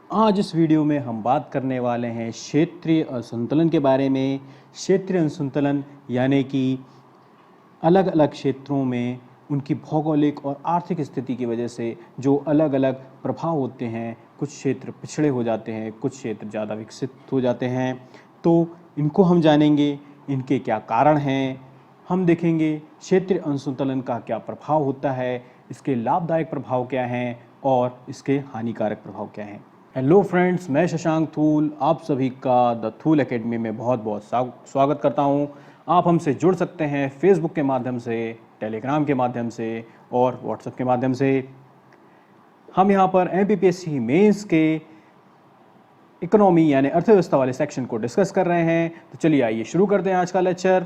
आज इस वीडियो में हम बात करने वाले हैं क्षेत्रीय असंतुलन के बारे में। क्षेत्रीय असंतुलन यानी कि अलग अलग क्षेत्रों में उनकी भौगोलिक और आर्थिक स्थिति की वजह से जो अलग अलग प्रभाव होते हैं, कुछ क्षेत्र पिछड़े हो जाते हैं, कुछ क्षेत्र ज़्यादा विकसित हो जाते हैं। तो इनको हम जानेंगे, इनके क्या कारण हैं, हम देखेंगे क्षेत्रीय असंतुलन का क्या प्रभाव होता है, इसके लाभदायक प्रभाव क्या हैं और इसके हानिकारक प्रभाव क्या हैं। हेलो फ्रेंड्स, मैं शशांक थूल आप सभी का द थूल एकेडमी में बहुत बहुत स्वागत करता हूं। आप हमसे जुड़ सकते हैं फेसबुक के माध्यम से, टेलीग्राम के माध्यम से और व्हाट्सएप के माध्यम से। हम यहां पर एमपीपीएससी मेंस के इकोनॉमी यानी अर्थव्यवस्था वाले सेक्शन को डिस्कस कर रहे हैं। तो चलिए आइए शुरू करते हैं आज का लेक्चर।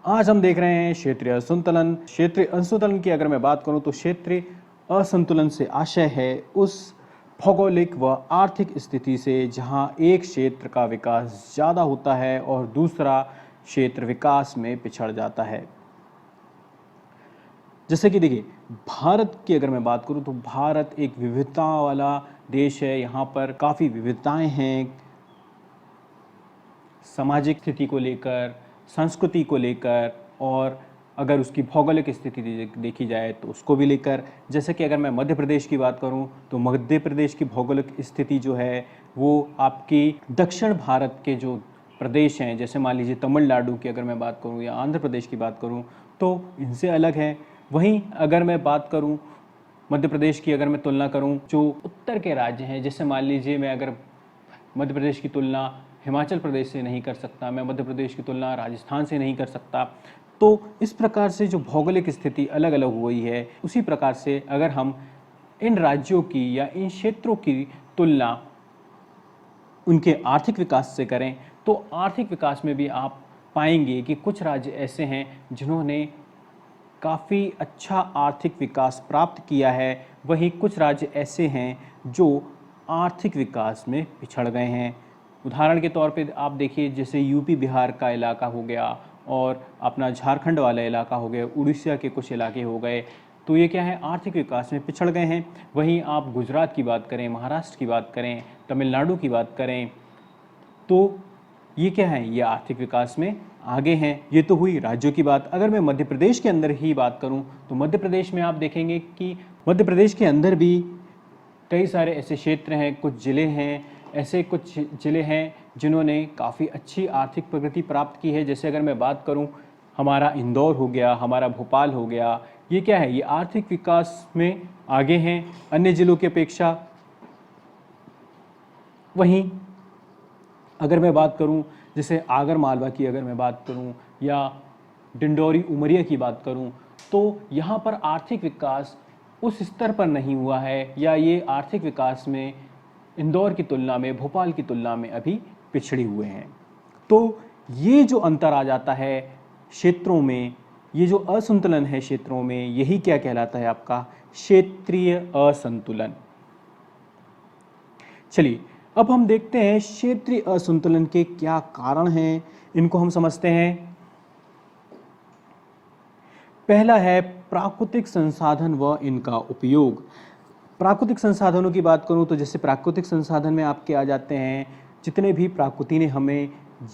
आज हम देख रहे हैं क्षेत्रीय असंतुलन। क्षेत्रीय असंतुलन की अगर मैं बात करूं तो क्षेत्रीय असंतुलन से आशय है उस भौगोलिक व आर्थिक स्थिति से जहां एक क्षेत्र का विकास ज़्यादा होता है और दूसरा क्षेत्र विकास में पिछड़ जाता है। जैसे कि देखिए, भारत की अगर मैं बात करूं तो भारत एक विविधता वाला देश है। यहाँ पर काफ़ी विविधताएं हैं, सामाजिक स्थिति को लेकर, संस्कृति को लेकर, और अगर उसकी भौगोलिक स्थिति देखी जाए तो उसको भी लेकर। जैसे कि अगर मैं मध्य प्रदेश की बात करूं तो मध्य प्रदेश की भौगोलिक स्थिति जो है वो आपकी दक्षिण भारत के जो प्रदेश हैं, जैसे मान लीजिए तमिलनाडु की अगर मैं बात करूं या आंध्र प्रदेश की बात करूं तो इनसे अलग है। वहीं अगर मैं बात करूं मध्य प्रदेश की, अगर मैं तुलना करूं जो उत्तर के राज्य हैं, जैसे मान लीजिए मैं अगर मध्य प्रदेश की तुलना हिमाचल प्रदेश से नहीं कर सकता, मैं मध्य प्रदेश की तुलना राजस्थान से नहीं कर सकता। तो इस प्रकार से जो भौगोलिक स्थिति अलग अलग हुई है, उसी प्रकार से अगर हम इन राज्यों की या इन क्षेत्रों की तुलना उनके आर्थिक विकास से करें तो आर्थिक विकास में भी आप पाएंगे कि कुछ राज्य ऐसे हैं जिन्होंने काफ़ी अच्छा आर्थिक विकास प्राप्त किया है, वहीं कुछ राज्य ऐसे हैं जो आर्थिक विकास में पिछड़ गए हैं। उदाहरण के तौर पे आप देखिए, जैसे यूपी बिहार का इलाका हो गया और अपना झारखंड वाला इलाका हो गया, उड़ीसा के कुछ इलाके हो गए, तो ये क्या है, आर्थिक विकास में पिछड़ गए हैं। वहीं आप गुजरात की बात करें, महाराष्ट्र की बात करें, तमिलनाडु की बात करें तो ये क्या है, ये आर्थिक विकास में आगे हैं। ये तो हुई राज्यों की बात। अगर मैं मध्य प्रदेश के अंदर ही बात करूं तो मध्य प्रदेश में आप देखेंगे कि मध्य प्रदेश के अंदर भी कई सारे ऐसे क्षेत्र हैं, कुछ ज़िले हैं, ऐसे कुछ ज़िले हैं जिन्होंने काफ़ी अच्छी आर्थिक प्रगति प्राप्त की है। जैसे अगर मैं बात करूं, हमारा इंदौर हो गया, हमारा भोपाल हो गया, ये क्या है, ये आर्थिक विकास में आगे हैं अन्य ज़िलों की अपेक्षा। वहीं अगर मैं बात करूं, जैसे आगर मालवा की अगर मैं बात करूं या डिंडोरी उमरिया की बात करूं, तो यहाँ पर आर्थिक विकास उस स्तर पर नहीं हुआ है, या ये आर्थिक विकास में इंदौर की तुलना में, भोपाल की तुलना में अभी पिछड़े हुए हैं। तो ये जो अंतर आ जाता है क्षेत्रों में, ये जो असंतुलन है क्षेत्रों में, यही क्या कहलाता है, आपका क्षेत्रीय असंतुलन। चलिए अब हम देखते हैं क्षेत्रीय असंतुलन के क्या कारण हैं, इनको हम समझते हैं। पहला है प्राकृतिक संसाधन व इनका उपयोग। प्राकृतिक संसाधनों की बात करूं तो जैसे प्राकृतिक संसाधन में आपके आ जाते हैं जितने भी प्रकृति ने हमें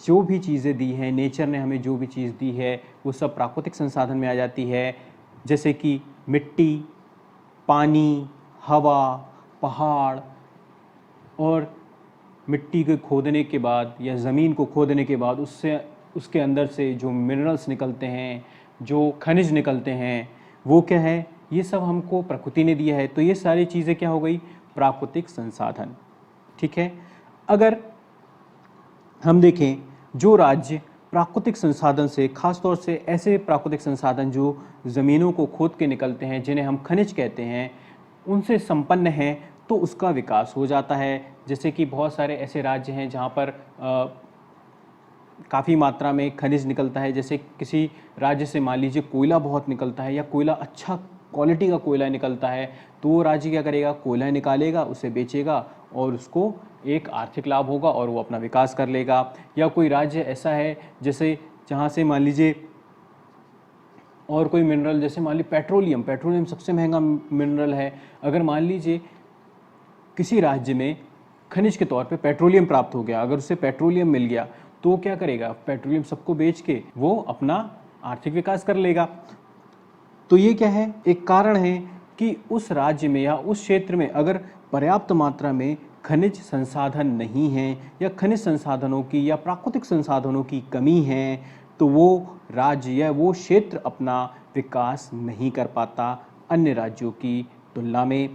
जो भी चीज़ें दी हैं, नेचर ने हमें जो भी चीज़ दी है, वो सब प्राकृतिक संसाधन में आ जाती है। जैसे कि मिट्टी, पानी, हवा, पहाड़, और मिट्टी को खोदने के बाद या ज़मीन को खोदने के बाद उससे उसके अंदर से जो मिनरल्स निकलते हैं, जो खनिज निकलते हैं, वो क्या है, ये सब हमको प्रकृति ने दिया है। तो ये सारी चीज़ें क्या हो गई, प्राकृतिक संसाधन। ठीक है। अगर हम देखें, जो राज्य प्राकृतिक संसाधन से, खासतौर से ऐसे प्राकृतिक संसाधन जो ज़मीनों को खोद के निकलते हैं, जिन्हें हम खनिज कहते हैं, उनसे संपन्न हैं, तो उसका विकास हो जाता है। जैसे कि बहुत सारे ऐसे राज्य हैं जहाँ पर काफ़ी मात्रा में खनिज निकलता है। जैसे किसी राज्य से मान लीजिए कोयला बहुत निकलता है या कोयला अच्छा क्वालिटी का कोयला निकलता है, तो वो राज्य क्या करेगा, कोयला निकालेगा, उसे बेचेगा और उसको एक आर्थिक लाभ होगा और वो अपना विकास कर लेगा। या कोई राज्य ऐसा है जैसे जहाँ से मान लीजिए और कोई मिनरल, जैसे मान लीजिए पेट्रोलियम सबसे महंगा मिनरल है। अगर मान लीजिए किसी राज्य में खनिज के तौर पे पेट्रोलियम प्राप्त हो गया, अगर उसे पेट्रोलियम मिल गया तो वो क्या करेगा, पेट्रोलियम सबको बेच के वो अपना आर्थिक विकास कर लेगा। तो ये क्या है, एक कारण है कि उस राज्य में या उस क्षेत्र में अगर पर्याप्त मात्रा में खनिज संसाधन नहीं है या खनिज संसाधनों की या प्राकृतिक संसाधनों की कमी है तो वो राज्य या वो क्षेत्र अपना विकास नहीं कर पाता अन्य राज्यों की तुलना में।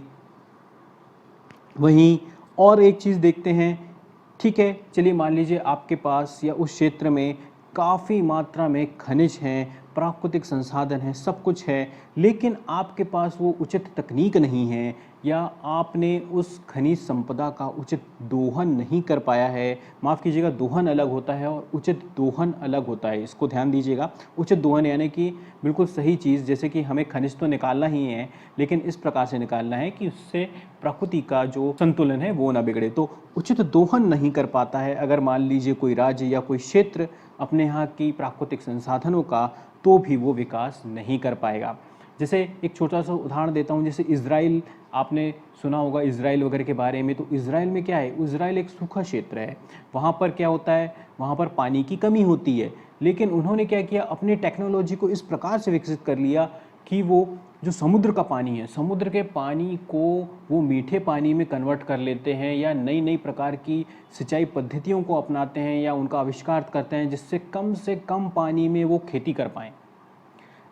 वहीं और एक चीज़ देखते हैं, ठीक है चलिए मान लीजिए आपके पास या उस क्षेत्र में काफ़ी मात्रा में खनिज हैं, प्राकृतिक संसाधन है, सब कुछ है, लेकिन आपके पास वो उचित तकनीक नहीं है या आपने उस खनिज संपदा का उचित दोहन नहीं कर पाया है। माफ़ कीजिएगा, दोहन अलग होता है और उचित दोहन अलग होता है, इसको ध्यान दीजिएगा। उचित दोहन यानी कि बिल्कुल सही चीज़, जैसे कि हमें खनिज तो निकालना ही है लेकिन इस प्रकार से निकालना है कि उससे प्रकृति का जो संतुलन है वो ना बिगड़े। तो उचित दोहन नहीं कर पाता है अगर मान लीजिए कोई राज्य या कोई क्षेत्र अपने यहाँ की प्राकृतिक संसाधनों का, तो भी वो विकास नहीं कर पाएगा। जैसे एक छोटा सा उदाहरण देता हूँ, जैसे इज़राइल, आपने सुना होगा इज़राइल वगैरह के बारे में। तो इज़राइल में क्या है, इज़राइल एक सूखा क्षेत्र है, वहाँ पर क्या होता है, वहाँ पर पानी की कमी होती है, लेकिन उन्होंने क्या किया, अपने टेक्नोलॉजी को इस प्रकार से विकसित कर लिया कि वो जो समुद्र का पानी है, समुद्र के पानी को वो मीठे पानी में कन्वर्ट कर लेते हैं या नई नई प्रकार की सिंचाई पद्धतियों को अपनाते हैं या उनका आविष्कार करते हैं जिससे कम से कम पानी में वो खेती कर पाएँ।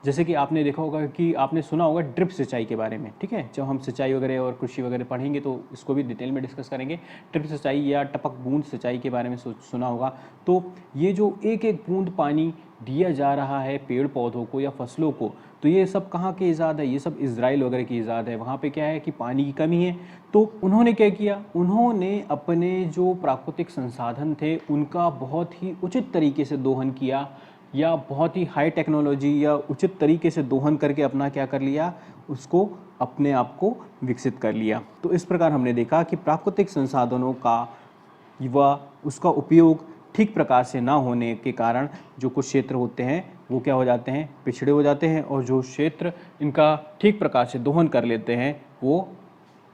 जैसे कि आपने देखा होगा कि आपने सुना होगा ड्रिप सिंचाई के बारे में, ठीक है, जब हम सिंचाई वगैरह और कृषि वगैरह पढ़ेंगे तो इसको भी डिटेल में डिस्कस करेंगे। ड्रिप सिंचाई या टपक बूंद सिंचाई के बारे में सुना होगा। तो ये जो एक एक बूंद पानी दिया जा रहा है पेड़ पौधों को या फसलों को, तो ये सब कहाँ के ईजाद है, ये सब इज़राइल वगैरह की ईजाद है। वहाँ पे क्या है कि पानी की कमी है, तो उन्होंने क्या किया, उन्होंने अपने जो प्राकृतिक संसाधन थे उनका बहुत ही उचित तरीके से दोहन किया या बहुत ही हाई टेक्नोलॉजी या उचित तरीके से दोहन करके अपना क्या कर लिया, उसको अपने आप को विकसित कर लिया। तो इस प्रकार हमने देखा कि प्राकृतिक संसाधनों का व उसका उपयोग ठीक प्रकार से ना होने के कारण जो कुछ क्षेत्र होते हैं वो क्या हो जाते हैं, पिछड़े हो जाते हैं, और जो क्षेत्र इनका ठीक प्रकार से दोहन कर लेते हैं वो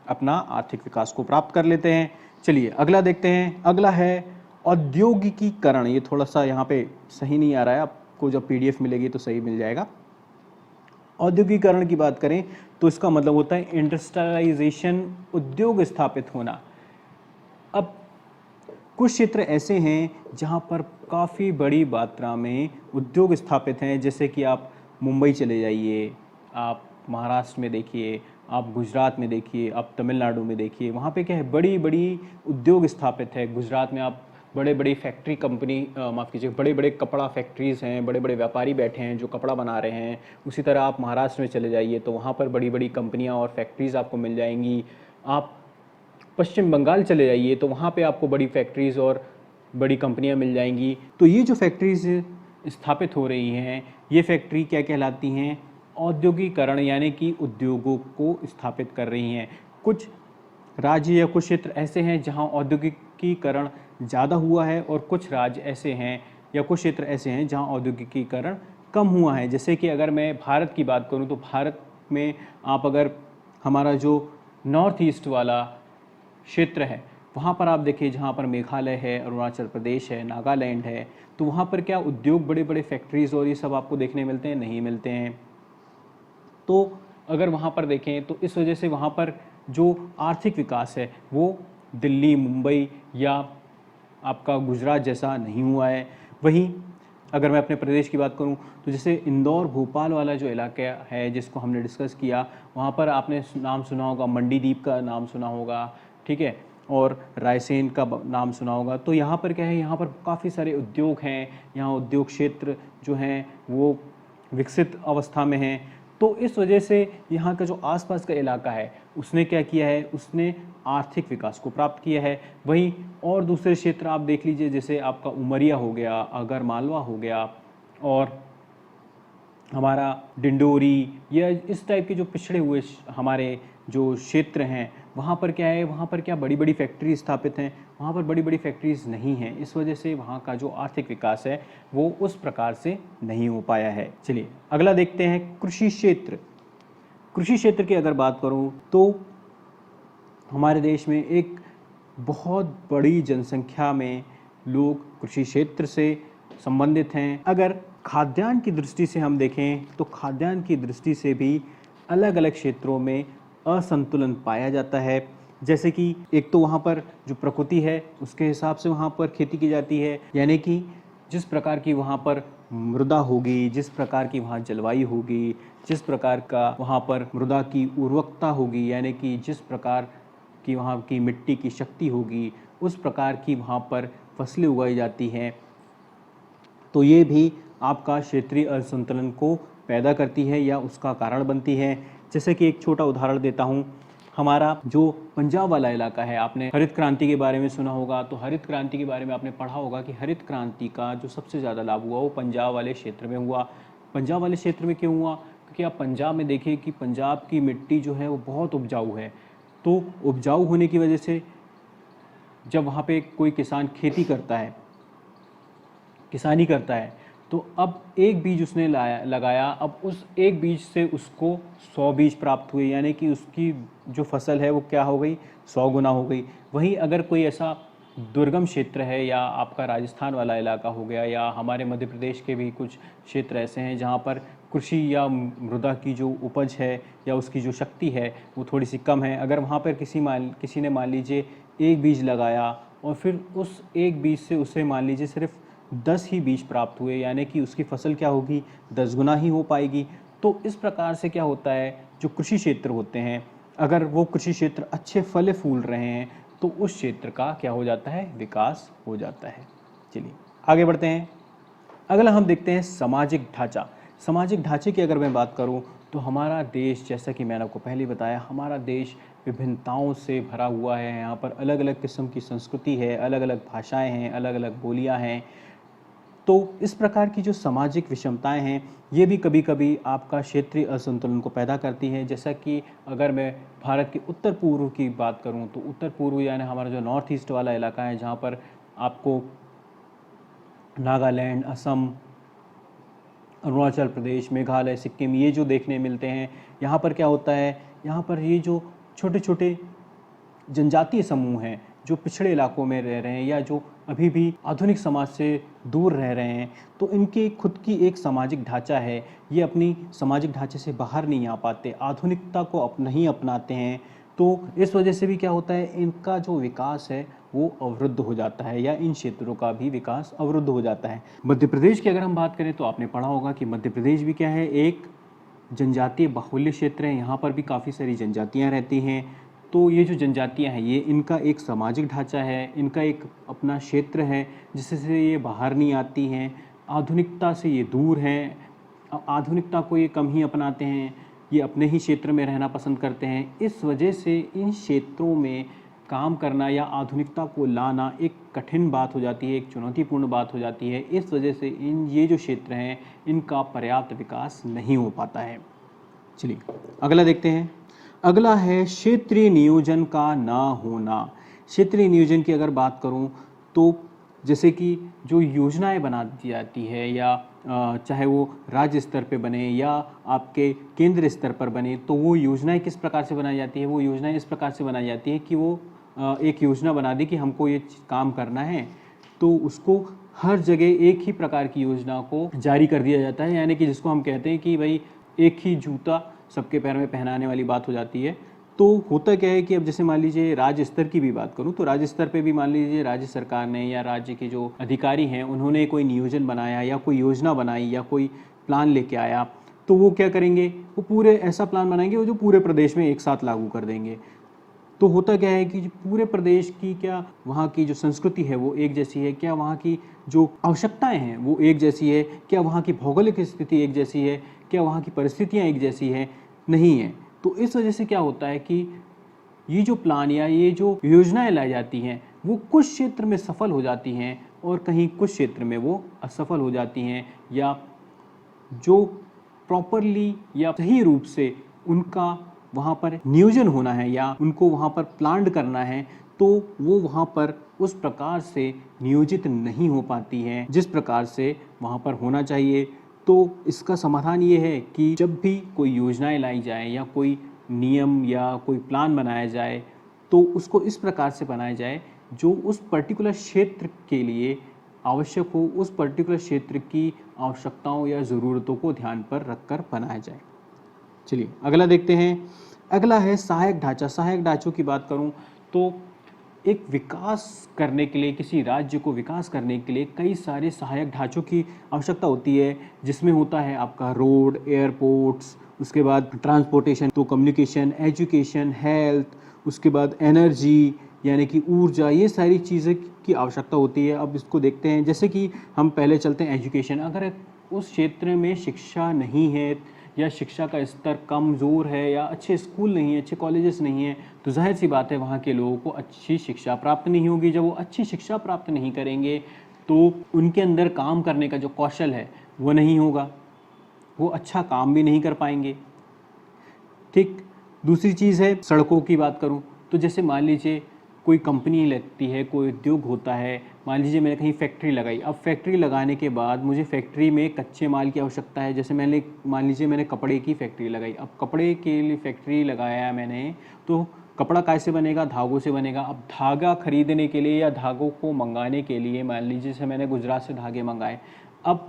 अपना आर्थिक विकास को प्राप्त कर लेते हैं। चलिए अगला देखते हैं। अगला है औद्योगिकीकरण। ये थोड़ा सा यहाँ पे सही नहीं आ रहा है, आपको जब पीडीएफ मिलेगी तो सही मिल जाएगा। औद्योगिकीकरण की बात करें तो इसका मतलब होता है इंडस्ट्रियलाइजेशन, उद्योग स्थापित होना। अब कुछ क्षेत्र ऐसे हैं जहाँ पर काफ़ी बड़ी मात्रा में उद्योग स्थापित हैं, जैसे कि आप मुंबई चले जाइए, आप महाराष्ट्र में देखिए, आप गुजरात में देखिए, आप तमिलनाडु में देखिए, वहाँ पे क्या है, बड़ी बड़ी उद्योग स्थापित है। गुजरात में आप बड़े बड़ी फैक्ट्री कंपनी, माफ़ कीजिए, बड़े बड़े कपड़ा फैक्ट्रीज़ हैं, बड़े बड़े व्यापारी बैठे हैं जो कपड़ा बना रहे हैं। उसी तरह आप महाराष्ट्र में चले जाइए तो वहाँ पर बड़ी बड़ी कंपनियाँ और फैक्ट्रीज़ आपको मिल जाएंगी। आप पश्चिम बंगाल चले जाइए तो वहाँ पे आपको बड़ी फैक्ट्रीज़ और बड़ी कंपनियाँ मिल जाएंगी। तो ये जो फैक्ट्रीज़ स्थापित हो रही हैं, ये फैक्ट्री क्या कहलाती हैं, औद्योगिकरण, यानी कि उद्योगों को स्थापित कर रही हैं। कुछ राज्य या कुछ क्षेत्र ऐसे हैं जहाँ औद्योगिकीकरण ज़्यादा हुआ है और कुछ राज्य ऐसे हैं या कुछ क्षेत्र ऐसे हैं जहाँ औद्योगिकीकरण कम हुआ है। जैसे कि अगर मैं भारत की बात करूँ तो भारत में आप अगर हमारा जो नॉर्थ ईस्ट वाला क्षेत्र है वहाँ पर आप देखिए, जहाँ पर मेघालय है, अरुणाचल प्रदेश है, नागालैंड है, तो वहाँ पर क्या उद्योग, बड़े बड़े फैक्ट्रीज़ और ये सब आपको देखने मिलते हैं, नहीं मिलते हैं। तो अगर वहाँ पर देखें तो इस वजह से वहाँ पर जो आर्थिक विकास है वो दिल्ली, मुंबई या आपका गुजरात जैसा नहीं हुआ है। वहीं अगर मैं अपने प्रदेश की बात करूं तो जैसे इंदौर, भोपाल वाला जो इलाका है जिसको हमने डिस्कस किया, वहाँ पर आपने नाम सुना होगा, मंडीदीप का नाम सुना होगा, ठीक है, और रायसेन का नाम सुना होगा। तो यहाँ पर क्या है, यहाँ पर काफ़ी सारे उद्योग हैं, यहाँ उद्योग क्षेत्र जो हैं वो विकसित अवस्था में हैं। तो इस वजह से यहाँ का जो आसपास का इलाका है उसने क्या किया है, उसने आर्थिक विकास को प्राप्त किया है। वहीं और दूसरे क्षेत्र आप देख लीजिए, जैसे आपका उमरिया हो गया, अगर मालवा हो गया, और हमारा डिंडोरी या इस टाइप के जो पिछड़े हुए हमारे जो क्षेत्र हैं वहाँ पर क्या है, वहाँ पर क्या बड़ी बड़ी फैक्ट्री स्थापित हैं, वहाँ पर बड़ी बड़ी फैक्ट्रीज़ नहीं हैं। इस वजह से वहाँ का जो आर्थिक विकास है वो उस प्रकार से नहीं हो पाया है। चलिए अगला देखते हैं, कृषि क्षेत्र। कृषि क्षेत्र की अगर बात करूँ तो हमारे देश में एक बहुत बड़ी जनसंख्या में लोग कृषि क्षेत्र से संबंधित हैं। अगर खाद्यान्न की दृष्टि से हम देखें तो खाद्यान्न की दृष्टि से भी अलग अलग क्षेत्रों में असंतुलन पाया जाता है। जैसे कि एक तो वहाँ पर जो प्रकृति है उसके हिसाब से वहाँ पर खेती की जाती है, यानी कि जिस प्रकार की वहाँ पर मृदा होगी, जिस प्रकार की वहाँ जलवायु होगी, जिस प्रकार का वहाँ पर मृदा की उर्वरकता होगी, यानी कि जिस प्रकार की वहाँ की मिट्टी की शक्ति होगी, उस प्रकार की वहाँ पर फसलें उगाई जाती हैं। तो ये भी आपका क्षेत्रीय असंतुलन को पैदा करती है या उसका कारण बनती है। जैसे कि एक छोटा उदाहरण देता हूँ, हमारा जो पंजाब वाला इलाका है, आपने हरित क्रांति के बारे में सुना होगा, तो हरित क्रांति के बारे में आपने पढ़ा होगा कि हरित क्रांति का जो सबसे ज़्यादा लाभ हुआ वो पंजाब वाले क्षेत्र में हुआ। पंजाब वाले क्षेत्र में क्यों हुआ? क्योंकि आप पंजाब में देखिए कि पंजाब की मिट्टी जो है वो बहुत उपजाऊ है। तो उपजाऊ होने की वजह से जब वहाँ पे कोई किसान खेती करता है, किसानी करता है, तो अब एक बीज उसने लगाया, अब उस एक बीज से उसको 100 बीज प्राप्त हुए, यानी कि उसकी जो फसल है वो क्या हो गई, 100 गुना हो गई। वहीं अगर कोई ऐसा दुर्गम क्षेत्र है या आपका राजस्थान वाला इलाका हो गया या हमारे मध्य प्रदेश के भी कुछ क्षेत्र ऐसे हैं जहाँ पर कृषि या मृदा की जो उपज है या उसकी जो शक्ति है वो थोड़ी सी कम है। अगर वहाँ पर किसी ने मान लीजिए एक बीज लगाया और फिर उस एक बीज से उसे मान लीजिए सिर्फ 10 ही बीज प्राप्त हुए, यानी कि उसकी फसल क्या होगी, 10 गुना ही हो पाएगी। तो इस प्रकार से क्या होता है, जो कृषि क्षेत्र होते हैं, अगर वो कृषि क्षेत्र अच्छे फले फूल रहे हैं तो उस क्षेत्र का क्या हो जाता है, विकास हो जाता है। चलिए आगे बढ़ते हैं। अगला हम देखते हैं सामाजिक ढांचा। सामाजिक ढांचे की अगर मैं बात करूं तो हमारा देश, जैसा कि मैंने आपको पहले बताया, हमारा देश विभिन्नताओं से भरा हुआ है। यहाँ पर अलग अलग किस्म की संस्कृति है, अलग अलग भाषाएं हैं, अलग अलग बोलियां हैं। तो इस प्रकार की जो सामाजिक विषमताएं हैं ये भी कभी कभी आपका क्षेत्रीय असंतुलन को पैदा करती हैं। जैसा कि अगर मैं भारत के उत्तर पूर्व की बात करूं तो उत्तर पूर्व यानी हमारा जो नॉर्थ ईस्ट वाला इलाका है, जहां पर आपको नागालैंड, असम, अरुणाचल प्रदेश, मेघालय, सिक्किम ये जो देखने मिलते हैं, यहाँ पर क्या होता है, यहाँ पर ये जो छोटे छोटे जनजातीय समूह हैं जो पिछड़े इलाकों में रह रहे हैं या जो अभी भी आधुनिक समाज से दूर रह रहे हैं, तो इनकी खुद की एक सामाजिक ढांचा है। ये अपनी सामाजिक ढांचे से बाहर नहीं आ पाते, आधुनिकता को नहीं अपनाते हैं। तो इस वजह से भी क्या होता है, इनका जो विकास है वो अवरुद्ध हो जाता है या इन क्षेत्रों का भी विकास अवरुद्ध हो जाता है। मध्य प्रदेश की अगर हम बात करें तो आपने पढ़ा होगा कि मध्य प्रदेश भी क्या है, एक जनजातीय बाहुल्य क्षेत्र है। यहाँ पर भी काफ़ी सारी जनजातियाँ रहती हैं। तो ये जो जनजातियाँ हैं ये इनका एक सामाजिक ढांचा है, इनका एक अपना क्षेत्र है जिससे ये बाहर नहीं आती हैं, आधुनिकता से ये दूर हैं, आधुनिकता को ये कम ही अपनाते हैं, ये अपने ही क्षेत्र में रहना पसंद करते हैं। इस वजह से इन क्षेत्रों में काम करना या आधुनिकता को लाना एक कठिन बात हो जाती है, एक चुनौतीपूर्ण बात हो जाती है। इस वजह से ये जो क्षेत्र हैं इनका पर्याप्त विकास नहीं हो पाता है। चलिए अगला देखते हैं। अगला है क्षेत्रीय नियोजन का ना होना। क्षेत्रीय नियोजन की अगर बात करूं तो जैसे कि जो योजनाएं बना दी जाती है या चाहे वो राज्य स्तर पे बने या आपके केंद्र स्तर पर बने, तो वो योजनाएं किस प्रकार से बनाई जाती है, वो योजनाएं इस प्रकार से बनाई जाती है कि वो एक योजना बना दी कि हमको ये काम करना है, तो उसको हर जगह एक ही प्रकार की योजना को जारी कर दिया जाता है। यानी कि जिसको हम कहते हैं कि भाई एक ही जूता सबके पैर में पहनाने वाली बात हो जाती है। तो होता क्या है कि अब जैसे मान लीजिए राज्य स्तर की भी बात करूं तो राज्य स्तर पे भी मान लीजिए राज्य सरकार ने या राज्य के जो अधिकारी हैं उन्होंने कोई नियोजन बनाया या कोई योजना बनाई या कोई प्लान लेके आया, तो वो क्या करेंगे, वो पूरे ऐसा प्लान बनाएंगे वो जो पूरे प्रदेश में एक साथ लागू कर देंगे। तो होता क्या है कि पूरे प्रदेश की क्या वहाँ की जो संस्कृति है वो एक जैसी है, क्या वहाँ की जो आवश्यकताएं हैं वो एक जैसी है, क्या वहाँ की भौगोलिक स्थिति एक जैसी है, क्या वहाँ की परिस्थितियाँ एक जैसी है, नहीं है। तो इस वजह से क्या होता है कि ये जो प्लान या ये जो योजनाएं लाई जाती हैं वो कुछ क्षेत्र में सफल हो जाती हैं और कहीं कुछ क्षेत्र में वो असफल हो जाती हैं, या जो प्रॉपरली या सही रूप से उनका वहाँ पर नियोजन होना है या उनको वहाँ पर प्लान करना है, तो वो वहाँ पर उस प्रकार से नियोजित नहीं हो पाती हैं जिस प्रकार से वहाँ पर होना चाहिए। तो इसका समाधान ये है कि जब भी कोई योजनाएं लाई जाए या कोई नियम या कोई प्लान बनाया जाए तो उसको इस प्रकार से बनाया जाए जो उस पर्टिकुलर क्षेत्र के लिए आवश्यक हो, उस पर्टिकुलर क्षेत्र की आवश्यकताओं या ज़रूरतों को ध्यान पर रखकर बनाया जाए। चलिए अगला देखते हैं। अगला है सहायक ढांचा। सहायक ढांचों की बात करूं तो एक विकास करने के लिए, किसी राज्य को विकास करने के लिए कई सारे सहायक ढांचों की आवश्यकता होती है, जिसमें होता है आपका रोड, एयरपोर्ट्स, उसके बाद ट्रांसपोर्टेशन, तो कम्युनिकेशन, एजुकेशन, हेल्थ, उसके बाद एनर्जी यानी कि ऊर्जा, ये सारी चीज़ें की आवश्यकता होती है। अब इसको देखते हैं, जैसे कि हम पहले चलते हैं एजुकेशन। अगर उस क्षेत्र में शिक्षा नहीं है या शिक्षा का स्तर कमज़ोर है या अच्छे स्कूल नहीं है, अच्छे कॉलेजेस नहीं हैं, तो जाहिर सी बात है वहाँ के लोगों को अच्छी शिक्षा प्राप्त नहीं होगी। जब वो अच्छी शिक्षा प्राप्त नहीं करेंगे तो उनके अंदर काम करने का जो कौशल है वो नहीं होगा, वो अच्छा काम भी नहीं कर पाएंगे। ठीक। दूसरी चीज़ है सड़कों की बात करूँ तो जैसे मान लीजिए कोई कंपनी लगती है, कोई उद्योग होता है, मान लीजिए मैंने कहीं फैक्ट्री लगाई। अब फैक्ट्री लगाने के बाद मुझे फैक्ट्री में कच्चे माल की आवश्यकता है। जैसे मैंने मान लीजिए मैंने कपड़े की फैक्ट्री लगाई। अब कपड़े के लिए फैक्ट्री लगाया मैंने, तो कपड़ा कैसे बनेगा? धागों से बनेगा। अब धागा खरीदने के लिए या धागों को मंगाने के लिए मान लीजिए जैसे मैंने गुजरात से धागे मंगाए। अब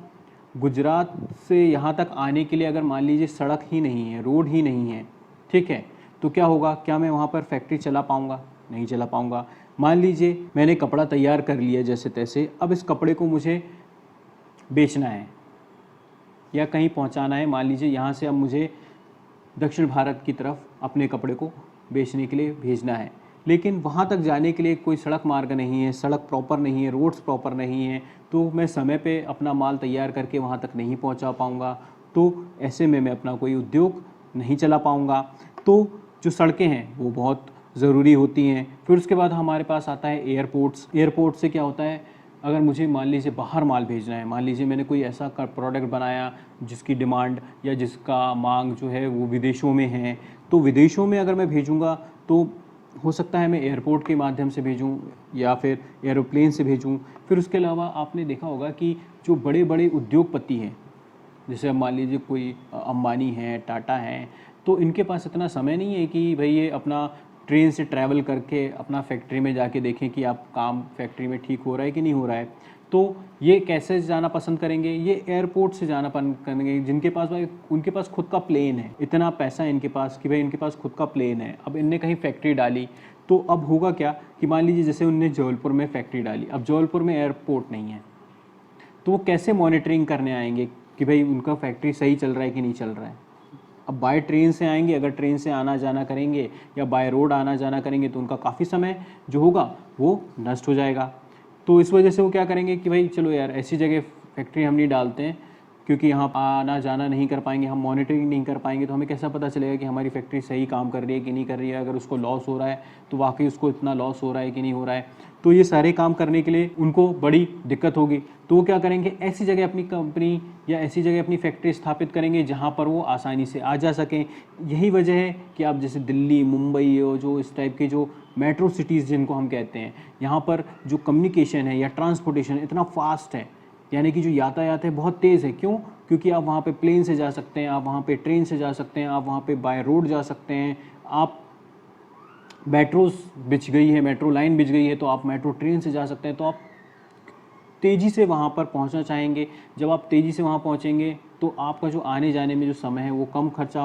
गुजरात से यहाँ तक आने के लिए अगर मान लीजिए सड़क ही नहीं है, रोड ही नहीं है, ठीक है, तो क्या होगा? क्या मैं वहाँ पर फैक्ट्री चला पाऊँगा? नहीं चला पाऊँगा। मान लीजिए मैंने कपड़ा तैयार कर लिया जैसे तैसे, अब इस कपड़े को मुझे बेचना है या कहीं पहुँचाना है। मान लीजिए यहाँ से अब मुझे दक्षिण भारत की तरफ अपने कपड़े को बेचने के लिए भेजना है, लेकिन वहाँ तक जाने के लिए कोई सड़क मार्ग नहीं है, सड़क प्रॉपर नहीं है, रोड्स प्रॉपर नहीं है, तो मैं समय पे अपना माल तैयार करके वहाँ तक नहीं पहुँचा पाऊँगा। तो ऐसे में मैं अपना कोई उद्योग नहीं चला पाऊँगा। तो जो सड़कें हैं वो बहुत ज़रूरी होती हैं। फिर उसके बाद हमारे पास आता है एयरपोर्ट्स। एयरपोर्ट से क्या होता है, अगर मुझे मान लीजिए बाहर माल भेजना है, मान लीजिए मैंने कोई ऐसा प्रोडक्ट बनाया जिसकी डिमांड या जिसका मांग जो है वो विदेशों में है, तो विदेशों में अगर मैं भेजूँगा तो हो सकता है मैं एयरपोर्ट के माध्यम से भेजूँ या फिर एरोप्लेन से भेजूँ। फिर उसके अलावा आपने देखा होगा कि जो बड़े बड़े उद्योगपति हैं, जैसे अब मान लीजिए कोई अंबानी है, टाटा हैं, तो इनके पास इतना समय नहीं है कि भाई ये अपना ट्रेन से ट्रैवल करके अपना फैक्ट्री में जाके देखें कि आप काम फैक्ट्री में ठीक हो रहा है कि नहीं हो रहा है। तो ये कैसे जाना पसंद करेंगे? ये एयरपोर्ट से जाना पसंद करेंगे, जिनके पास भाई उनके पास खुद का प्लेन है, इतना पैसा है इनके पास कि भाई इनके पास खुद का प्लेन है। अब इनने कहीं फैक्ट्री डाली तो अब होगा क्या कि मान लीजिए जैसे उनने जबलपुर में फैक्ट्री डाली, अब जबलपुर में एयरपोर्ट नहीं है, तो वो कैसे मॉनिटरिंग करने आएंगे कि भाई उनका फैक्ट्री सही चल रहा है कि नहीं चल रहा है? अब बाय ट्रेन से आएंगे, अगर ट्रेन से आना जाना करेंगे या बाय रोड आना जाना करेंगे तो उनका काफ़ी समय जो होगा वो नष्ट हो जाएगा। तो इस वजह से वो क्या करेंगे कि भाई चलो यार ऐसी जगह फैक्ट्री हम नहीं डालते हैं, क्योंकि यहाँ आना जाना नहीं कर पाएंगे, हम मॉनिटरिंग नहीं कर पाएंगे, तो हमें कैसा पता चलेगा कि हमारी फैक्ट्री सही काम कर रही है कि नहीं कर रही है। अगर उसको लॉस हो रहा है तो वाकई उसको इतना लॉस हो रहा है कि नहीं हो रहा है। तो ये सारे काम करने के लिए उनको बड़ी दिक्कत होगी। तो वो क्या करेंगे, ऐसी जगह अपनी कंपनी या ऐसी जगह अपनी फैक्ट्री स्थापित करेंगे जहाँ पर वो आसानी से आ जा सकें। यही वजह है कि आप जैसे दिल्ली, मुंबई और जो इस टाइप के जो मेट्रो सिटीज़ जिनको हम कहते हैं, यहाँ पर जो कम्युनिकेशन है या ट्रांसपोर्टेशन इतना फास्ट है, यानी कि जो यातायात है बहुत तेज़ है। क्यों? क्योंकि आप वहाँ पे प्लेन से जा सकते हैं, आप वहाँ पे ट्रेन से जा सकते हैं, आप वहाँ पे बाय रोड जा सकते हैं, आप मेट्रोस बिछ गई है, मेट्रो लाइन बिछ गई है तो आप मेट्रो ट्रेन से जा सकते हैं। तो आप तेज़ी से वहाँ पर पहुँचना चाहेंगे। जब आप तेज़ी से वहाँ पहुँचेंगे तो आपका जो आने जाने में जो समय है वो कम खर्चा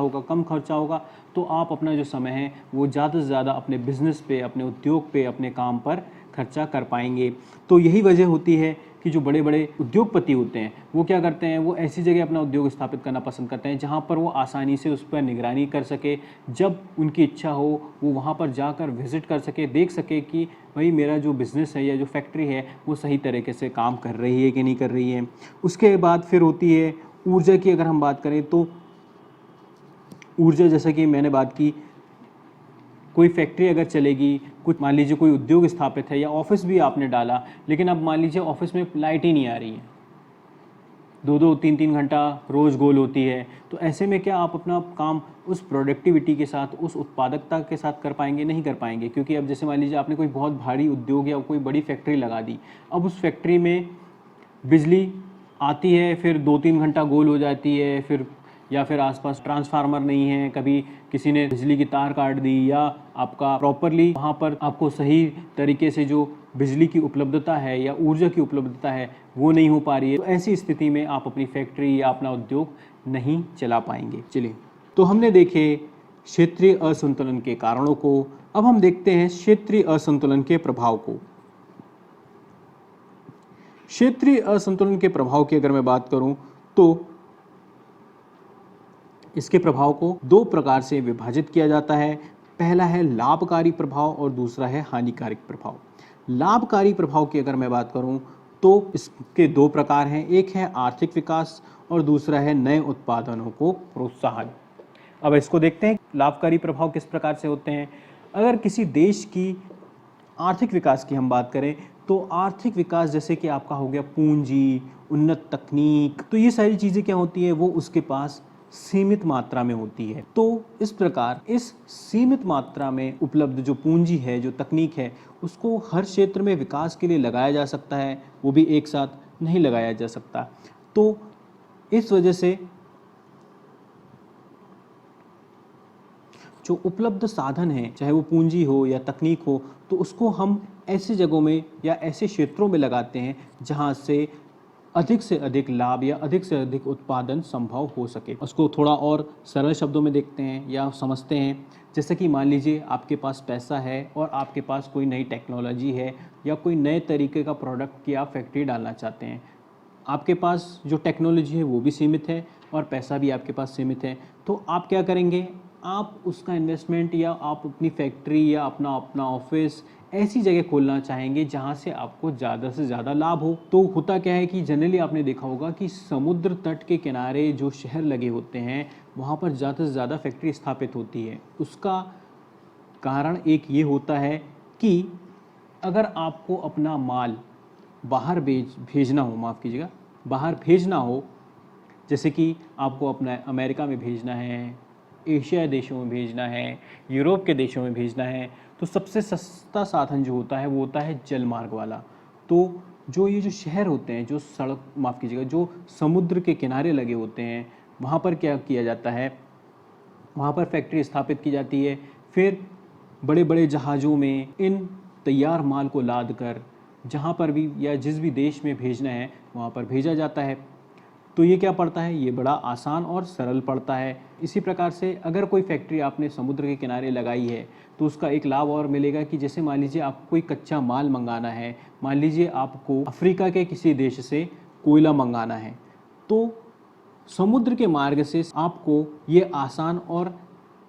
होगा, तो आप अपना जो समय है वो ज़्यादा से ज़्यादा अपने बिज़नेस पे, अपने उद्योग पे, अपने काम पर खर्चा कर पाएंगे। तो यही वजह होती है कि जो बड़े बड़े उद्योगपति होते हैं वो क्या करते हैं, वो ऐसी जगह अपना उद्योग स्थापित करना पसंद करते हैं जहाँ पर वो आसानी से उस पर निगरानी कर सके। जब उनकी इच्छा हो वो वहाँ पर जाकर विज़िट कर सके, देख सके कि भाई मेरा जो बिज़नेस है या जो फैक्ट्री है वो सही तरीके से काम कर रही है कि नहीं कर रही है। उसके बाद फिर होती है ऊर्जा की। अगर हम बात करें तो ऊर्जा, जैसा कि मैंने बात की, कोई फैक्ट्री अगर चलेगी, कुछ मान लीजिए कोई उद्योग स्थापित है या ऑफिस भी आपने डाला, लेकिन अब मान लीजिए ऑफिस में लाइट ही नहीं आ रही है, 2-2, 3-3 घंटा रोज़ गोल होती है, तो ऐसे में क्या आप अपना काम उस प्रोडक्टिविटी के साथ, उस उत्पादकता के साथ कर पाएंगे? नहीं कर पाएंगे। क्योंकि अब जैसे मान लीजिए आपने कोई बहुत भारी उद्योग या कोई बड़ी फैक्ट्री लगा दी, अब उस फैक्ट्री में बिजली आती है, फिर 2-3 घंटा गोल हो जाती है, फिर या फिर आसपास ट्रांसफार्मर नहीं है, कभी किसी ने बिजली की तार काट दी, या आपका प्रॉपरली वहाँ पर आपको सही तरीके से जो बिजली की उपलब्धता है या ऊर्जा की उपलब्धता है वो नहीं हो पा रही है, तो ऐसी स्थिति में आप अपनी फैक्ट्री या अपना उद्योग नहीं चला पाएंगे। चलिए, तो हमने देखे क्षेत्रीय असंतुलन के कारणों को, अब हम देखते हैं क्षेत्रीय असंतुलन के प्रभाव को। क्षेत्रीय असंतुलन के प्रभाव की अगर मैं बात करूं तो इसके प्रभाव को दो प्रकार से विभाजित किया जाता है। पहला है लाभकारी प्रभाव और दूसरा है हानिकारक प्रभाव। लाभकारी प्रभाव की अगर मैं बात करूं तो इसके दो प्रकार हैं, एक है आर्थिक विकास और दूसरा है नए उत्पादनों को प्रोत्साहन। अब इसको देखते हैं लाभकारी प्रभाव किस प्रकार से होते हैं। अगर किसी देश की आर्थिक विकास की हम बात करें तो आर्थिक विकास जैसे कि आपका हो गया पूंजी, उन्नत तकनीक, तो ये सारी चीज़ें क्या होती है, वो उसके पास सीमित मात्रा में होती है। तो इस प्रकार इस सीमित मात्रा में उपलब्ध जो पूंजी है, जो तकनीक है, उसको हर क्षेत्र में विकास के लिए लगाया जा सकता है, वो भी एक साथ नहीं लगाया जा सकता। तो इस वजह से जो उपलब्ध साधन है, चाहे वो पूंजी हो या तकनीक हो, तो उसको हम ऐसी जगहों में या ऐसे क्षेत्रों में लगाते हैं जहां से अधिक लाभ या अधिक से अधिक उत्पादन संभव हो सके। उसको थोड़ा और सरल शब्दों में देखते हैं या समझते हैं। जैसे कि मान लीजिए आपके पास पैसा है और आपके पास कोई नई टेक्नोलॉजी है या कोई नए तरीके का प्रोडक्ट की आप फैक्ट्री डालना चाहते हैं। आपके पास जो टेक्नोलॉजी है वो भी सीमित है और पैसा भी आपके पास सीमित है, तो आप क्या करेंगे, आप उसका इन्वेस्टमेंट या आप अपनी फैक्ट्री या अपना ऑफिस ऐसी जगह खोलना चाहेंगे जहां से आपको ज़्यादा से ज़्यादा लाभ हो। तो होता क्या है कि जनरली आपने देखा होगा कि समुद्र तट के किनारे जो शहर लगे होते हैं वहाँ पर ज़्यादा से ज़्यादा फैक्ट्री स्थापित होती है। उसका कारण एक ये होता है कि अगर आपको अपना माल बाहर भेजना हो, माफ़ कीजिएगा, बाहर भेजना हो, जैसे कि आपको अपना अमेरिका में भेजना है, एशिया देशों में भेजना है, यूरोप के देशों में भेजना है, तो सबसे सस्ता साधन जो होता है वो होता है जल मार्ग वाला। तो ये जो शहर होते हैं, जो सड़क, माफ़ कीजिएगा, जो समुद्र के किनारे लगे होते हैं, वहाँ पर क्या किया जाता है, वहाँ पर फैक्ट्री स्थापित की जाती है। फिर बड़े बड़े जहाज़ों में इन तैयार माल को लाद कर जहाँ पर भी या जिस भी देश में भेजना है वहाँ पर भेजा जाता है। तो ये क्या पड़ता है, ये बड़ा आसान और सरल पड़ता है। इसी प्रकार से अगर कोई फैक्ट्री आपने समुद्र के किनारे लगाई है तो उसका एक लाभ और मिलेगा कि जैसे मान लीजिए आपको कोई कच्चा माल मंगाना है, मान लीजिए आपको अफ्रीका के किसी देश से कोयला मंगाना है, तो समुद्र के मार्ग से आपको ये आसान और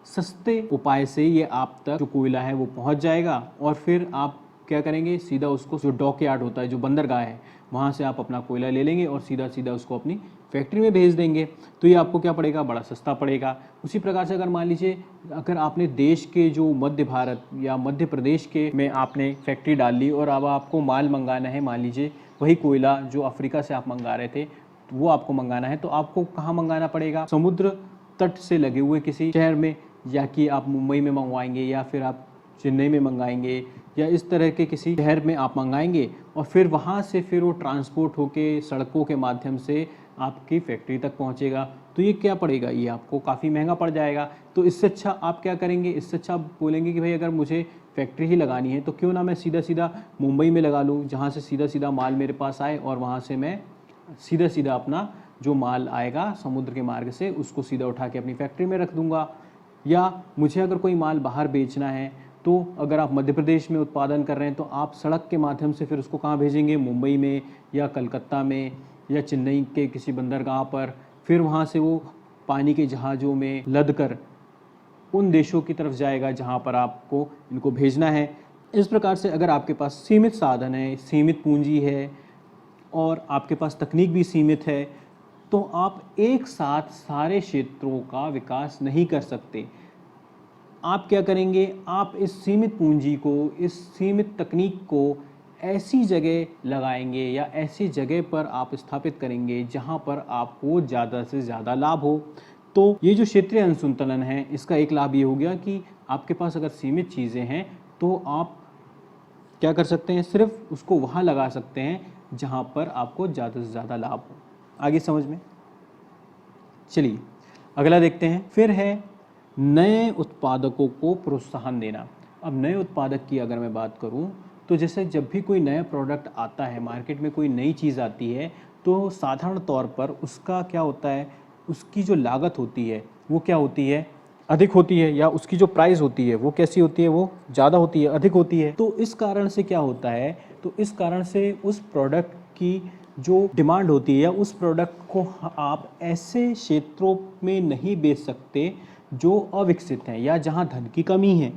सस्ते उपाय से ये आप तक जो कोयला है वो पहुंच जाएगा। और फिर आप क्या करेंगे, सीधा उसको जो डॉक यार्ड होता है, जो बंदरगाह है, वहाँ से आप अपना कोयला ले लेंगे और सीधा सीधा उसको अपनी फैक्ट्री में भेज देंगे। तो ये आपको क्या पड़ेगा, बड़ा सस्ता पड़ेगा। उसी प्रकार से अगर मान लीजिए अगर आपने देश के जो मध्य भारत या मध्य प्रदेश के में आपने फैक्ट्री डाल ली और अब आपको माल मंगाना है, मान लीजिए वही कोयला जो अफ्रीका से आप मंगा रहे थे तो वो आपको मंगाना है, तो आपको कहाँ मंगाना पड़ेगा, समुद्र तट से लगे हुए किसी शहर में, या कि आप मुंबई में मंगवाएंगे या फिर आप चेन्नई में मंगाएंगे या इस तरह के किसी शहर में आप मंगाएंगे और फिर वहाँ से फिर वो ट्रांसपोर्ट होके सड़कों के माध्यम से आपकी फैक्ट्री तक पहुँचेगा। तो ये क्या पड़ेगा, ये आपको काफ़ी महंगा पड़ जाएगा। तो इससे अच्छा आप क्या करेंगे, इससे अच्छा आप बोलेंगे कि भाई अगर मुझे फैक्ट्री ही लगानी है तो क्यों ना मैं सीधा सीधा मुंबई में लगा लूँ, जहाँ से सीधा सीधा माल मेरे पास आए और वहाँ से मैं सीधा सीधा अपना जो माल आएगा समुद्र के मार्ग से उसको सीधा उठा के अपनी फैक्ट्री में रख दूँगा। या मुझे अगर कोई माल बाहर बेचना है तो अगर आप मध्य प्रदेश में उत्पादन कर रहे हैं तो आप सड़क के माध्यम से फिर उसको कहाँ भेजेंगे, मुंबई में या कलकत्ता में या चेन्नई के किसी बंदरगाह पर। फिर वहाँ से वो पानी के जहाज़ों में लद कर उन देशों की तरफ जाएगा जहाँ पर आपको इनको भेजना है। इस प्रकार से अगर आपके पास सीमित साधन है, सीमित पूंजी है और आपके पास तकनीक भी सीमित है, तो आप एक साथ सारे क्षेत्रों का विकास नहीं कर सकते। आप क्या करेंगे, आप इस सीमित पूंजी को, इस सीमित तकनीक को ऐसी जगह लगाएंगे या ऐसी जगह पर आप स्थापित करेंगे जहां पर आपको ज़्यादा से ज़्यादा लाभ हो। तो ये जो क्षेत्रीय असंतुलन है, इसका एक लाभ ये हो गया कि आपके पास अगर सीमित चीज़ें हैं तो आप क्या कर सकते हैं, सिर्फ उसको वहाँ लगा सकते हैं जहाँ पर आपको ज़्यादा से ज़्यादा लाभ हो। आगे समझ में? चलिए, अगला देखते हैं, फिर है नए उत्पादकों को प्रोत्साहन देना। अब नए उत्पादक की अगर मैं बात करूं तो जैसे जब भी कोई नया प्रोडक्ट आता है मार्केट में, कोई नई चीज़ आती है, तो साधारण तौर पर उसका क्या होता है, उसकी जो लागत होती है वो क्या होती है, अधिक होती है, या उसकी जो प्राइस होती है वो कैसी होती है, वो ज़्यादा होती है, अधिक होती है। तो इस कारण से क्या होता है, तो इस कारण से उस प्रोडक्ट की जो डिमांड होती है या उस प्रोडक्ट को आप ऐसे क्षेत्रों में नहीं बेच सकते जो अविकसित हैं या जहां धन की कमी है।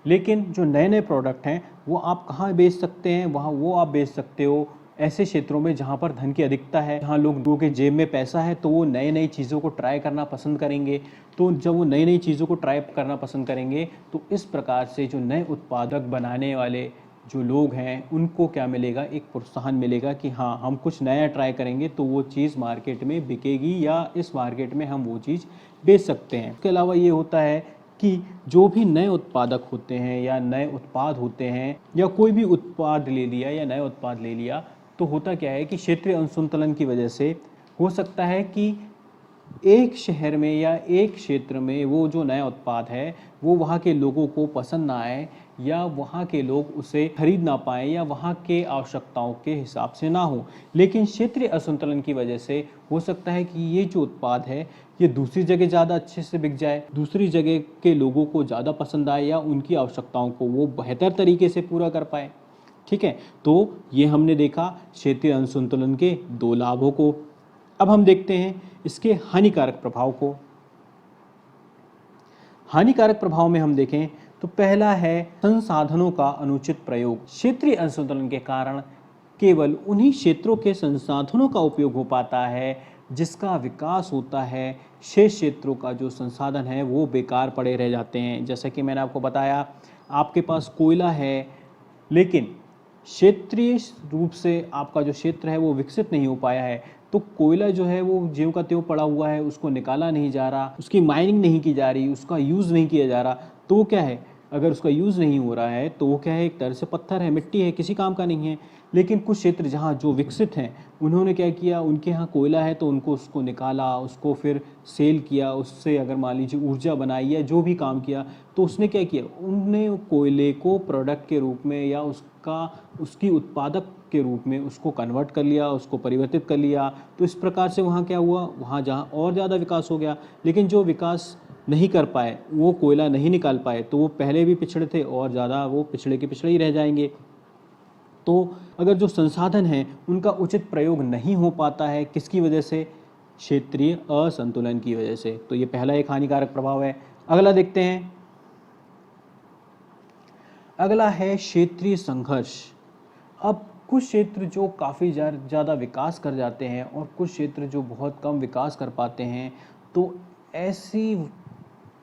लेकिन जो नए नए प्रोडक्ट हैं वो आप कहाँ बेच सकते हैं, वहाँ वो आप बेच सकते हो ऐसे क्षेत्रों में जहाँ पर धन की अधिकता है, जहाँ लोगों के जेब में पैसा है, तो वो नए नई चीज़ों को ट्राई करना पसंद करेंगे। तो जब वो नई नई चीज़ों को ट्राई करना पसंद करेंगे तो इस प्रकार से जो नए उत्पादक बनाने वाले जो लोग हैं उनको क्या मिलेगा, एक प्रोत्साहन मिलेगा कि हाँ हम कुछ नया ट्राई करेंगे तो वो चीज़ मार्केट में बिकेगी या इस मार्केट में हम वो चीज़ बेच सकते हैं। इसके अलावा ये होता है कि जो भी नए उत्पादक होते हैं या नए उत्पाद होते हैं या कोई भी उत्पाद ले लिया या नया उत्पाद ले लिया, तो होता क्या है कि क्षेत्रीय असंतुलन की वजह से हो सकता है कि एक शहर में या एक क्षेत्र में वो जो नया उत्पाद है वो वहाँ के लोगों को पसंद ना आए या वहाँ के लोग उसे खरीद ना पाएँ या वहाँ के आवश्यकताओं के हिसाब से ना हो। लेकिन क्षेत्रीय असंतुलन की वजह से हो सकता है कि ये जो उत्पाद है ये दूसरी जगह ज़्यादा अच्छे से बिक जाए, दूसरी जगह के लोगों को ज़्यादा पसंद आए या उनकी आवश्यकताओं को वो बेहतर तरीके से पूरा कर पाए। ठीक है, तो ये हमने देखा क्षेत्रीय असंतुलन के दो लाभों को। अब हम देखते हैं इसके हानिकारक प्रभाव को। हानिकारक प्रभाव में हम देखें तो पहला है संसाधनों का अनुचित प्रयोग। क्षेत्रीय असंतुलन के कारण केवल उन्हीं क्षेत्रों के संसाधनों का उपयोग हो पाता है जिसका विकास होता है, शेष क्षेत्रों का जो संसाधन है वो बेकार पड़े रह जाते हैं। जैसा कि मैंने आपको बताया, आपके पास कोयला है लेकिन क्षेत्रीय रूप से आपका जो क्षेत्र है वो विकसित नहीं हो पाया है, तो कोयला जो है वो ज्यों का त्यों पड़ा हुआ है, उसको निकाला नहीं जा रहा, उसकी माइनिंग नहीं की जा रही, उसका यूज़ नहीं किया जा रहा, तो वो क्या है, अगर उसका यूज़ नहीं हो रहा है तो वो क्या है, एक तरह से पत्थर है, मिट्टी है, किसी काम का नहीं है। लेकिन कुछ क्षेत्र जहाँ जो विकसित हैं उन्होंने क्या किया, उनके यहाँ कोयला है तो उनको उसको निकाला, उसको फिर सेल किया, उससे अगर मान लीजिए ऊर्जा बनाई या जो भी काम किया, तो उसने क्या किया, उनने कोयले को प्रोडक्ट के रूप में या उसकी उत्पादक के रूप में उसको कन्वर्ट कर लिया, उसको परिवर्तित कर लिया। तो इस प्रकार से वहाँ क्या हुआ, वहाँ जहाँ और ज़्यादा विकास हो गया। लेकिन जो विकास नहीं कर पाए, वो कोयला नहीं निकाल पाए, तो वो पहले भी पिछड़े थे और ज़्यादा वो पिछड़े के पिछड़े ही रह जाएंगे। तो अगर जो संसाधन हैं उनका उचित प्रयोग नहीं हो पाता है, किसकी वजह से, क्षेत्रीय असंतुलन की वजह से। तो ये पहला एक हानिकारक प्रभाव है। अगला देखते हैं, अगला है क्षेत्रीय संघर्ष। अब कुछ क्षेत्र जो काफ़ी ज़्यादा विकास कर जाते हैं और कुछ क्षेत्र जो बहुत कम विकास कर पाते हैं, तो ऐसी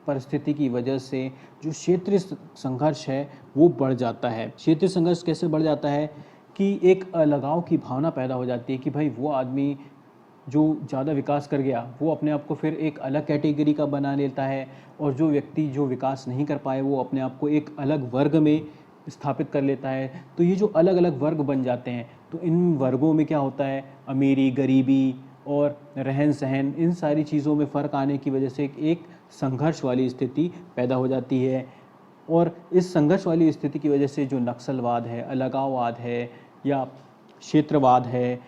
परिस्थिति की वजह से जो क्षेत्रीय संघर्ष है वो बढ़ जाता है। क्षेत्रीय संघर्ष कैसे बढ़ जाता है कि एक अलगाव की भावना पैदा हो जाती है कि भाई वो आदमी जो ज़्यादा विकास कर गया वो अपने आप को फिर एक अलग कैटेगरी का बना लेता है, और जो व्यक्ति जो विकास नहीं कर पाए वो अपने आप को एक अलग वर्ग में स्थापित कर लेता है। तो ये जो अलग अलग वर्ग बन जाते हैं, तो इन वर्गों में क्या होता है, अमीरी, गरीबी और रहन सहन, इन सारी चीज़ों में फ़र्क आने की वजह से एक संघर्ष वाली स्थिति पैदा हो जाती है। और इस संघर्ष वाली स्थिति की वजह से जो नक्सलवाद है, अलगाववाद है या क्षेत्रवाद है,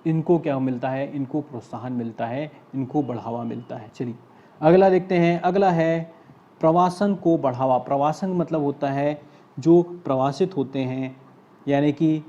इनको क्या मिलता है, इनको प्रोत्साहन मिलता है, इनको बढ़ावा मिलता है। चलिए अगला देखते हैं। अगला है प्रवासन को बढ़ावा। प्रवासन मतलब होता है जो प्रवासित होते हैं, यानी कि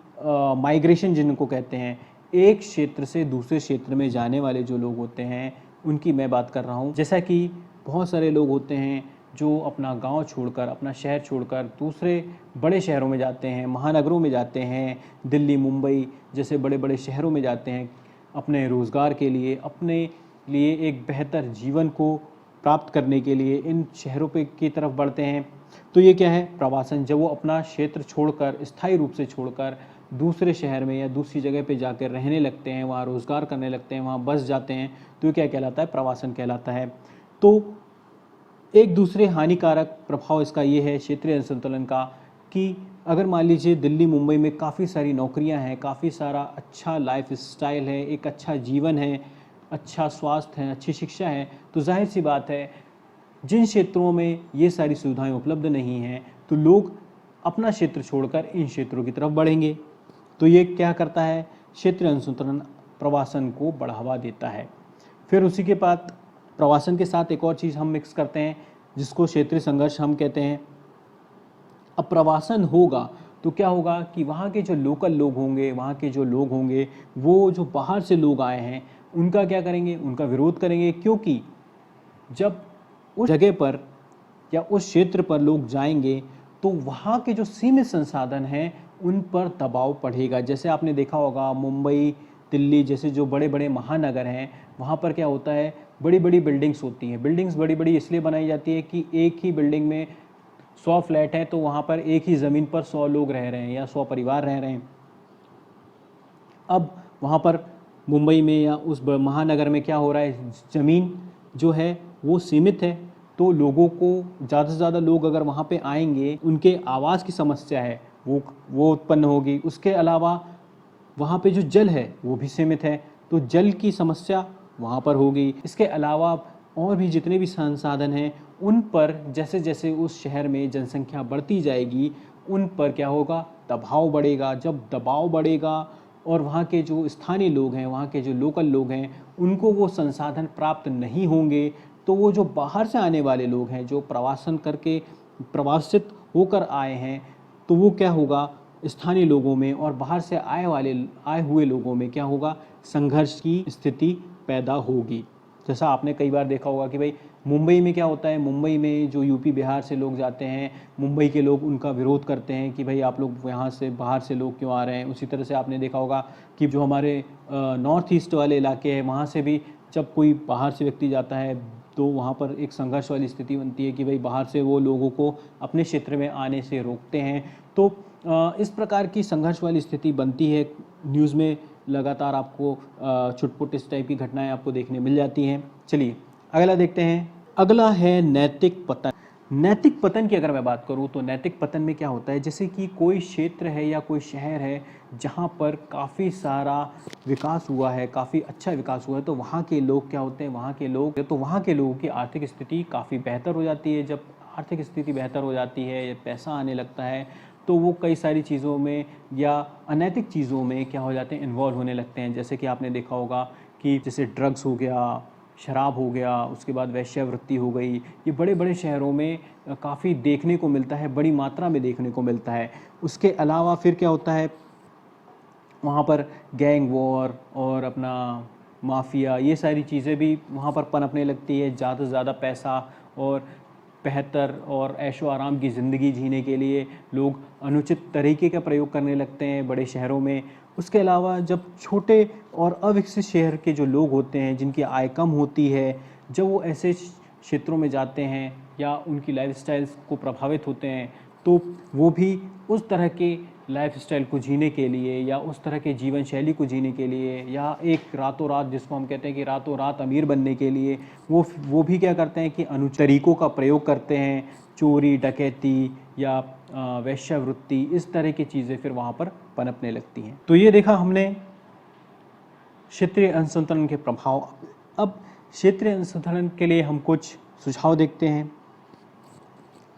माइग्रेशन जिनको कहते हैं, एक क्षेत्र से दूसरे क्षेत्र में जाने वाले जो लोग होते हैं उनकी मैं बात कर रहा हूँ। जैसा कि बहुत सारे लोग होते हैं जो अपना गांव छोड़कर, अपना शहर छोड़कर दूसरे बड़े शहरों में जाते हैं, महानगरों में जाते हैं, दिल्ली, मुंबई जैसे बड़े बड़े शहरों में जाते हैं अपने रोज़गार के लिए, अपने लिए एक बेहतर जीवन को प्राप्त करने के लिए इन शहरों पे की तरफ बढ़ते हैं। तो ये क्या है, प्रवासन। जब वो अपना क्षेत्र छोड़कर, स्थायी रूप से छोड़कर दूसरे शहर में या दूसरी जगह पे जाकर रहने लगते हैं, वहाँ रोज़गार करने लगते हैं, वहाँ बस जाते हैं, तो ये क्या कहलाता है, प्रवासन कहलाता है। तो एक दूसरे हानिकारक प्रभाव इसका ये है क्षेत्रीय असंतुलन का कि अगर मान लीजिए दिल्ली, मुंबई में काफ़ी सारी नौकरियां हैं, काफ़ी सारा अच्छा लाइफ स्टाइल है, एक अच्छा जीवन है, अच्छा स्वास्थ्य है, अच्छी शिक्षा है, तो जाहिर सी बात है जिन क्षेत्रों में ये सारी सुविधाएं उपलब्ध नहीं हैं तो लोग अपना क्षेत्र छोड़कर इन क्षेत्रों की तरफ बढ़ेंगे। तो ये क्या करता है, क्षेत्रीय अनुसंधान प्रवासन को बढ़ावा देता है। फिर उसी के बाद प्रवासन के साथ एक और चीज़ हम मिक्स करते हैं जिसको क्षेत्रीय संघर्ष हम कहते हैं। अब प्रवासन होगा तो क्या होगा कि वहाँ के जो लोकल लोग होंगे, वहाँ के जो लोग होंगे, वो जो बाहर से लोग आए हैं उनका क्या करेंगे, उनका विरोध करेंगे, क्योंकि जब उस जगह पर या उस क्षेत्र पर लोग जाएंगे तो वहाँ के जो सीमित संसाधन हैं उन पर दबाव पड़ेगा। जैसे आपने देखा होगा मुंबई, दिल्ली जैसे जो बड़े बड़े महानगर हैं, वहाँ पर क्या होता है, बड़ी बड़ी बिल्डिंग्स होती हैं। बिल्डिंग्स बड़ी बड़ी इसलिए बनाई जाती है कि एक ही बिल्डिंग में 100 फ्लैट हैं तो वहाँ पर एक ही ज़मीन पर 100 लोग रह रहे हैं या 100 परिवार रह रहे हैं। अब वहाँ पर मुंबई में या उस महानगर में क्या हो रहा है, ज़मीन जो है वो सीमित है, तो लोगों को ज़्यादा से ज़्यादा लोग अगर वहाँ पे आएंगे, उनके आवास की समस्या है वो उत्पन्न होगी। उसके अलावा वहाँ पे जो जल है वो भी सीमित है, तो जल की समस्या वहाँ पर होगी। इसके अलावा और भी जितने भी संसाधन हैं उन पर जैसे जैसे उस शहर में जनसंख्या बढ़ती जाएगी उन पर क्या होगा, दबाव बढ़ेगा। जब दबाव बढ़ेगा और वहाँ के जो स्थानीय लोग हैं, वहाँ के जो लोकल लोग हैं, उनको वो संसाधन प्राप्त नहीं होंगे, तो वो जो बाहर से आने वाले लोग हैं, जो प्रवासन करके प्रवासित होकर आए हैं, तो वो क्या होगा, स्थानीय लोगों में और बाहर से आए हुए लोगों में क्या होगा, संघर्ष की स्थिति पैदा होगी। जैसा आपने कई बार देखा होगा कि भाई मुंबई में क्या होता है, मुंबई में जो यूपी बिहार से लोग जाते हैं, मुंबई के लोग उनका विरोध करते हैं कि भाई आप लोग यहाँ से बाहर से लोग क्यों आ रहे हैं। उसी तरह से आपने देखा होगा कि जो हमारे नॉर्थ ईस्ट वाले इलाके हैं, वहाँ से भी जब कोई बाहर से व्यक्ति जाता है तो वहाँ पर एक संघर्ष वाली स्थिति बनती है कि भाई बाहर से वो लोगों को अपने क्षेत्र में आने से रोकते हैं। तो इस प्रकार की संघर्ष वाली स्थिति बनती है। न्यूज़ में लगातार आपको छुटपुट इस टाइप की घटनाएं आपको देखने मिल जाती हैं। चलिए अगला देखते हैं। अगला है नैतिक पतन। नैतिक पतन की अगर मैं बात करूं तो नैतिक पतन में क्या होता है, जैसे कि कोई क्षेत्र है या कोई शहर है जहां पर काफ़ी सारा विकास हुआ है, काफ़ी अच्छा विकास हुआ है, तो वहां के लोग क्या होते हैं, वहां के लोगों की आर्थिक स्थिति काफ़ी बेहतर हो जाती है। जब आर्थिक स्थिति बेहतर हो जाती है, पैसा आने लगता है, तो वो कई सारी चीज़ों में या अनैतिक चीज़ों में क्या हो जाते हैं, इन्वॉल्व होने लगते हैं। जैसे कि आपने देखा होगा कि जैसे ड्रग्स हो गया, शराब हो गया, उसके बाद वेश्यावृत्ति हो गई, ये बड़े बड़े शहरों में काफ़ी देखने को मिलता है, बड़ी मात्रा में देखने को मिलता है। उसके अलावा फिर क्या होता है, वहाँ पर गैंग वॉर और अपना माफिया, ये सारी चीज़ें भी वहाँ पर पनपने लगती है। ज़्यादा से ज़्यादा पैसा और बेहतर और ऐशो आराम की ज़िंदगी जीने के लिए लोग अनुचित तरीके का प्रयोग करने लगते हैं बड़े शहरों में। उसके अलावा जब छोटे और अविकसित शहर के जो लोग होते हैं, जिनकी आय कम होती है, जब वो ऐसे क्षेत्रों में जाते हैं या उनकी लाइफस्टाइल्स को प्रभावित होते हैं, तो वो भी उस तरह के लाइफस्टाइल को जीने के लिए या उस तरह के जीवन शैली को जीने के लिए या एक रातों रात, जिसको हम कहते हैं कि रातों रात अमीर बनने के लिए, वो भी क्या करते हैं कि अनुचित तरीकों का प्रयोग करते हैं। चोरी, डकैती या वेश्यावृत्ति, इस तरह की चीज़ें फिर वहाँ पर पनपने लगती हैं। तो ये देखा हमने क्षेत्रीय अंशुधन के प्रभाव। अब क्षेत्रीय अंशुधन के लिए हम कुछ सुझाव देखते हैं।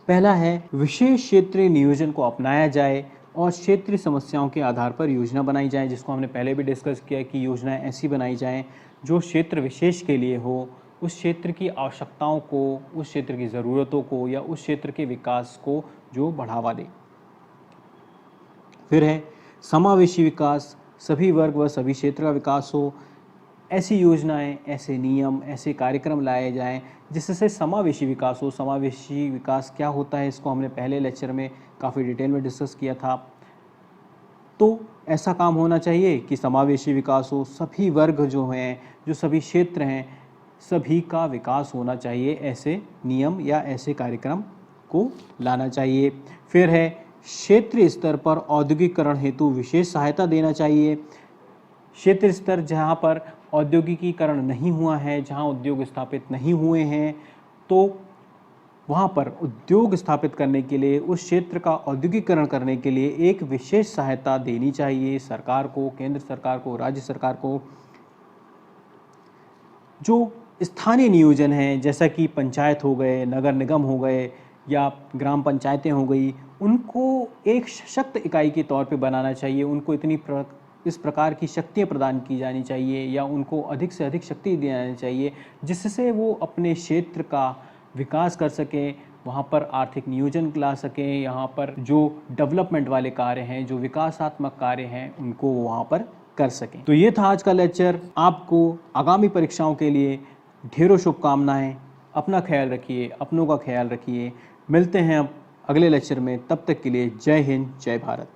पहला है, विशेष क्षेत्रीय नियोजन को अपनाया जाए और क्षेत्रीय समस्याओं के आधार पर योजना बनाई जाए, जिसको हमने पहले भी डिस्कस किया कि योजनाएं ऐसी बनाई जाएं जो क्षेत्र विशेष के लिए हो, उस क्षेत्र की आवश्यकताओं को, उस क्षेत्र की ज़रूरतों को या उस क्षेत्र के विकास को जो बढ़ावा दे। फिर है समावेशी विकास, सभी वर्ग व सभी क्षेत्र का विकास हो। ऐसी योजनाएं, ऐसे नियम, ऐसे कार्यक्रम लाए जाएं जिससे समावेशी विकास हो। समावेशी विकास क्या होता है, इसको हमने पहले लेक्चर में काफ़ी डिटेल में डिस्कस किया था। तो ऐसा काम होना चाहिए कि समावेशी विकास हो, सभी वर्ग जो हैं, जो सभी क्षेत्र हैं, सभी का विकास होना चाहिए। ऐसे नियम या ऐसे कार्यक्रम को लाना चाहिए। फिर है, क्षेत्रीय स्तर पर औद्योगिकरण हेतु विशेष सहायता देना चाहिए। क्षेत्र स्तर जहाँ पर औद्योगिकीकरण नहीं हुआ है, जहाँ उद्योग स्थापित नहीं हुए हैं, तो वहाँ पर उद्योग स्थापित करने के लिए, उस क्षेत्र का औद्योगिकरण करने के लिए एक विशेष सहायता देनी चाहिए सरकार को, केंद्र सरकार को, राज्य सरकार को। जो स्थानीय नियोजन हैं, जैसा कि पंचायत हो गए, नगर निगम हो गए या ग्राम पंचायतें हो गई, उनको एक सशक्त इकाई के तौर पे बनाना चाहिए। उनको इस प्रकार की शक्तियाँ प्रदान की जानी चाहिए या उनको अधिक से अधिक शक्ति दी जानी चाहिए, जिससे वो अपने क्षेत्र का विकास कर सकें, वहाँ पर आर्थिक नियोजन ला सकें, यहाँ पर जो डेवलपमेंट वाले कार्य हैं, जो विकासात्मक कार्य हैं, उनको वो वहाँ पर कर सकें। तो ये था आज का लेक्चर। आपको आगामी परीक्षाओं के लिए ढेरों शुभकामनाएं। अपना ख्याल रखिए, अपनों का ख्याल रखिए। मिलते हैं अब अगले लेक्चर में, तब तक के लिए जय हिंद, जय भारत।